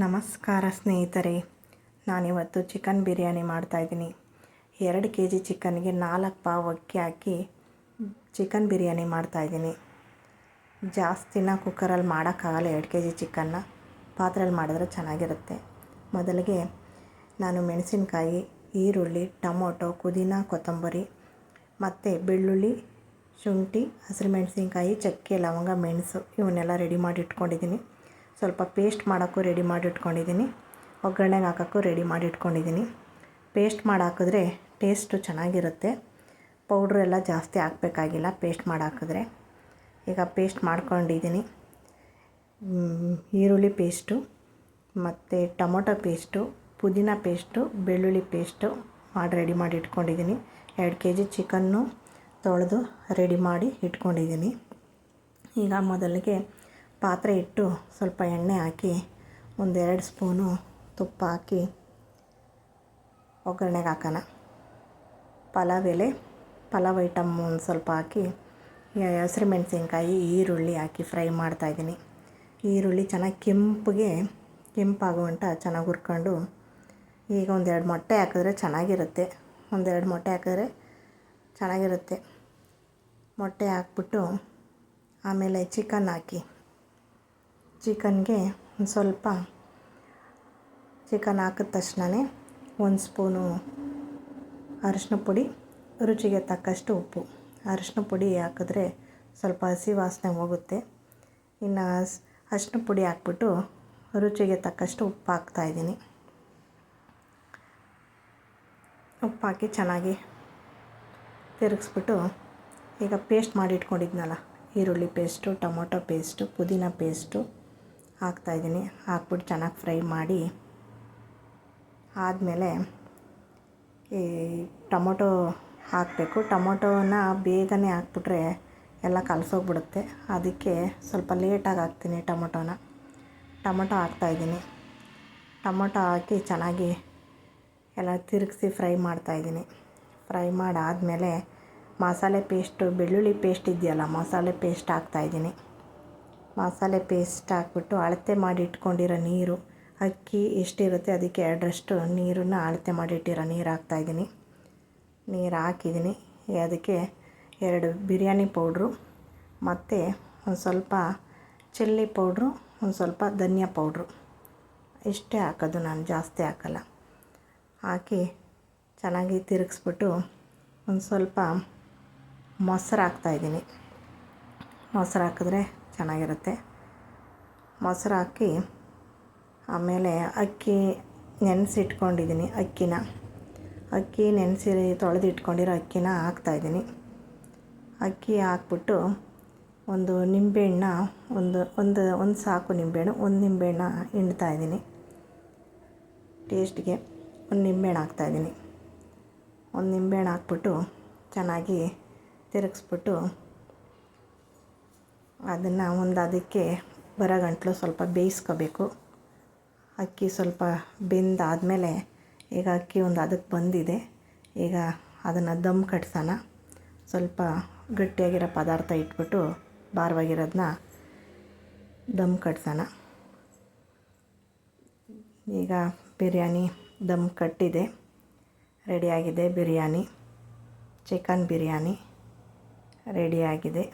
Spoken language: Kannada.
ನಮಸ್ಕಾರ ಸ್ನೇಹಿತರೆ, ನಾನಿವತ್ತು ಚಿಕನ್ ಬಿರಿಯಾನಿ ಮಾಡ್ತಾಯಿದ್ದೀನಿ. 2 kg ಚಿಕನ್ಗೆ 4 ಪಾವ್ ಅಕ್ಕಿ ಹಾಕಿ ಚಿಕನ್ ಬಿರಿಯಾನಿ ಮಾಡ್ತಾಯಿದ್ದೀನಿ. ಜಾಸ್ತಿನ ಕುಕ್ಕರಲ್ಲಿ ಮಾಡೋಕ್ಕಾಗಲ್ಲ. 2 kg ಚಿಕನ್ನ ಪಾತ್ರೆಯಲ್ಲಿ ಮಾಡಿದ್ರೆ ಚೆನ್ನಾಗಿರುತ್ತೆ. ಮೊದಲಿಗೆ ನಾನು ಮೆಣಸಿನ್ಕಾಯಿ, ಈರುಳ್ಳಿ, ಟೊಮೊಟೊ, ಪುದೀನ, ಕೊತ್ತಂಬರಿ ಮತ್ತು ಬೆಳ್ಳುಳ್ಳಿ, ಶುಂಠಿ, ಹಸಿರುಮೆಣಸಿನ್ಕಾಯಿ, ಚಕ್ಕೆ, ಲವಂಗ, ಮೆಣಸು ಇವನ್ನೆಲ್ಲ ರೆಡಿ ಮಾಡಿ ಇಟ್ಕೊಂಡಿದ್ದೀನಿ. ಸ್ವಲ್ಪ ಪೇಸ್ಟ್ ಮಾಡೋಕ್ಕೂ ರೆಡಿ ಮಾಡಿ ಇಟ್ಕೊಂಡಿದ್ದೀನಿ. ಒಗ್ಗರಣೆಗೆ ಹಾಕೋಕ್ಕೂ ರೆಡಿ ಮಾಡಿ ಇಟ್ಕೊಂಡಿದ್ದೀನಿ. ಪೇಸ್ಟ್ ಮಾಡಿ ಹಾಕಿದ್ರೆ ಟೇಸ್ಟು ಚೆನ್ನಾಗಿರುತ್ತೆ. ಪೌಡ್ರು ಎಲ್ಲ ಜಾಸ್ತಿ ಹಾಕಬೇಕಾಗಿಲ್ಲ ಪೇಸ್ಟ್ ಮಾಡಿ ಹಾಕಿದ್ರೆ. ಈಗ ಪೇಸ್ಟ್ ಮಾಡ್ಕೊಂಡಿದ್ದೀನಿ. ಈರುಳ್ಳಿ ಪೇಸ್ಟು ಮತ್ತು ಟೊಮೊಟೊ ಪೇಸ್ಟು, ಪುದೀನ ಪೇಸ್ಟು, ಬೆಳ್ಳುಳ್ಳಿ ಪೇಸ್ಟು ಮಾಡಿ ರೆಡಿ ಮಾಡಿ ಇಟ್ಕೊಂಡಿದ್ದೀನಿ. 2 kg ಚಿಕನ್ನು ತೊಳೆದು ರೆಡಿ ಮಾಡಿ ಇಟ್ಕೊಂಡಿದ್ದೀನಿ. ಈಗ ಮೊದಲಿಗೆ ಪಾತ್ರೆ ಇಟ್ಟು ಸ್ವಲ್ಪ ಎಣ್ಣೆ ಹಾಕಿ 1-2 ಸ್ಪೂನು ತುಪ್ಪ ಹಾಕಿ ಒಗ್ಗರಣೆಗೆ ಹಾಕೋಣ. ಪಲಾವ್ ಐಟಮ್ ಒಂದು ಸ್ವಲ್ಪ ಹಾಕಿ ಹಸಿರುಮೆಣಸಿನ್ಕಾಯಿ, ಈರುಳ್ಳಿ ಹಾಕಿ ಫ್ರೈ ಮಾಡ್ತಾಯಿದ್ದೀನಿ. ಈರುಳ್ಳಿ ಚೆನ್ನಾಗಿ ಕೆಂಪಾಗುವಂಟ ಚೆನ್ನಾಗಿ ಹುರ್ಕೊಂಡು ಈಗ 1-2 ಮೊಟ್ಟೆ ಹಾಕಿದ್ರೆ ಚೆನ್ನಾಗಿರುತ್ತೆ. 1-2 ಮೊಟ್ಟೆ ಹಾಕಿದ್ರೆ ಚೆನ್ನಾಗಿರುತ್ತೆ. ಮೊಟ್ಟೆ ಹಾಕ್ಬಿಟ್ಟು ಆಮೇಲೆ ಚಿಕನ್ ಹಾಕಿ ಚಿಕನ್ಗೆ ಒಂದು ಸ್ವಲ್ಪ ಚಿಕನ್ ಹಾಕಿದ ತಕ್ಷಣವೇ 1 ಸ್ಪೂನು ಅರಿಶಿನ ಪುಡಿ, ರುಚಿಗೆ ತಕ್ಕಷ್ಟು ಉಪ್ಪು. ಅರಿಶಿನ ಪುಡಿ ಹಾಕಿದ್ರೆ ಸ್ವಲ್ಪ ಹಸಿ ವಾಸನೆ ಹೋಗುತ್ತೆ. ಇನ್ನು ಅರಿಶಿನ ಪುಡಿ ಹಾಕ್ಬಿಟ್ಟು ರುಚಿಗೆ ತಕ್ಕಷ್ಟು ಉಪ್ಪು ಹಾಕ್ತಾಯಿದ್ದೀನಿ. ಉಪ್ಪು ಹಾಕಿ ಚೆನ್ನಾಗಿ ತಿರುಗಿಸ್ಬಿಟ್ಟು ಈಗ ಪೇಸ್ಟ್ ಮಾಡಿ ಇಟ್ಕೊಂಡಿದ್ನಲ್ಲ, ಈರುಳ್ಳಿ ಪೇಸ್ಟು, ಟೊಮೊಟೊ ಪೇಸ್ಟು, ಪುದೀನ ಪೇಸ್ಟು ಹಾಕ್ತಾಯಿದ್ದೀನಿ. ಹಾಕ್ಬಿಟ್ಟು ಚೆನ್ನಾಗಿ ಫ್ರೈ ಮಾಡಿ ಆದಮೇಲೆ ಈ ಟೊಮೊಟೊ ಹಾಕಬೇಕು. ಟೊಮೊಟೊನ ಬೇಗನೆ ಹಾಕ್ಬಿಟ್ರೆ ಎಲ್ಲ ಕಲಸೋಗ್ಬಿಡುತ್ತೆ. ಅದಕ್ಕೆ ಸ್ವಲ್ಪ ಲೇಟಾಗಿ ಹಾಕ್ತೀನಿ ಟೊಮೊಟೊ ಹಾಕ್ತಾಯಿದ್ದೀನಿ. ಟೊಮೊಟೊ ಹಾಕಿ ಚೆನ್ನಾಗಿ ಎಲ್ಲ ತಿರುಗಿಸಿ ಫ್ರೈ ಮಾಡ್ತಾಯಿದ್ದೀನಿ. ಫ್ರೈ ಮಾಡಾದಮೇಲೆ ಮಸಾಲೆ ಪೇಸ್ಟು, ಬೆಳ್ಳುಳ್ಳಿ ಪೇಸ್ಟ್ ಇದೆಯಲ್ಲ, ಮಸಾಲೆ ಪೇಸ್ಟ್ ಹಾಕ್ತಾಯಿದ್ದೀನಿ. ಮಸಾಲೆ ಪೇಸ್ಟ್ ಹಾಕ್ಬಿಟ್ಟು ಅಳತೆ ಮಾಡಿ ಇಟ್ಕೊಂಡಿರೋ ನೀರು, ಅಕ್ಕಿ ಎಷ್ಟಿರುತ್ತೆ ಅದಕ್ಕೆ 2ರಷ್ಟು ನೀರನ್ನು ಅಳತೆ ಮಾಡಿಟ್ಟಿರೋ ನೀರು ಹಾಕ್ತಾಯಿದ್ದೀನಿ. ನೀರು ಹಾಕಿದ್ದೀನಿ. ಅದಕ್ಕೆ 2 ಬಿರಿಯಾನಿ ಪೌಡ್ರು ಮತ್ತು ಒಂದು ಸ್ವಲ್ಪ ಚಿಲ್ಲಿ ಪೌಡ್ರು, ಒಂದು ಸ್ವಲ್ಪ ಧನಿಯಾ ಪೌಡ್ರು ಇಷ್ಟೇ ಹಾಕೋದು, ನಾನು ಜಾಸ್ತಿ ಹಾಕಲ್ಲ. ಹಾಕಿ ಚೆನ್ನಾಗಿ ತಿರುಗಿಸ್ಬಿಟ್ಟು ಒಂದು ಸ್ವಲ್ಪ ಮೊಸರು ಹಾಕ್ತಾಯಿದ್ದೀನಿ. ಮೊಸರು ಹಾಕಿದ್ರೆ ಚೆನ್ನಾಗಿರುತ್ತೆ. ಮೊಸರು ಹಾಕಿ ಆಮೇಲೆ ಅಕ್ಕಿ ನೆನೆಸಿಟ್ಕೊಂಡಿದ್ದೀನಿ. ಅಕ್ಕಿ ನೆನೆಸಿ ತೊಳೆದು ಇಟ್ಕೊಂಡಿರೋ ಅಕ್ಕಿನ ಹಾಕ್ತಾಯಿದ್ದೀನಿ. ಅಕ್ಕಿ ಹಾಕ್ಬಿಟ್ಟು ಒಂದು ನಿಂಬೆಹಣ್ಣ, ಒಂದು ಸಾಕು ನಿಂಬೆಹಣ್ಣು, 1 ನಿಂಬೆಹಣ್ಣ ಹಿಂಡ್ತಾಯಿದ್ದೀನಿ. ಟೇಸ್ಟ್ಗೆ 1 ನಿಂಬೆಹಣ್ಣು ಹಾಕ್ತಾಯಿದ್ದೀನಿ. 1 ನಿಂಬೆಹಣ್ಣು ಹಾಕ್ಬಿಟ್ಟು ಚೆನ್ನಾಗಿ ತಿರುಗಿಸ್ಬಿಟ್ಟು ಅದನ್ನು ಅದಕ್ಕೆ ಬರೋ ಗಂಟಲು ಸ್ವಲ್ಪ ಬೇಯಿಸ್ಕೋಬೇಕು. ಅಕ್ಕಿ ಸ್ವಲ್ಪ ಬೆಂದಾದಮೇಲೆ ಈಗ ಅಕ್ಕಿ ಅದಕ್ಕೆ ಬಂದಿದೆ. ಈಗ ಅದನ್ನು ದಮ್ ಕಟ್ಸೋಣ. ಸ್ವಲ್ಪ ಗಟ್ಟಿಯಾಗಿರೋ ಪದಾರ್ಥ ಇಟ್ಬಿಟ್ಟು ಭಾರವಾಗಿರೋದನ್ನ ದಮ್ ಕಟ್ಸೋಣ. ಈಗ ಬಿರಿಯಾನಿ ದಮ್ ಕಟ್ಟಿದೆ, ರೆಡಿಯಾಗಿದೆ. ಚಿಕನ್ ಬಿರಿಯಾನಿ ರೆಡಿಯಾಗಿದೆ.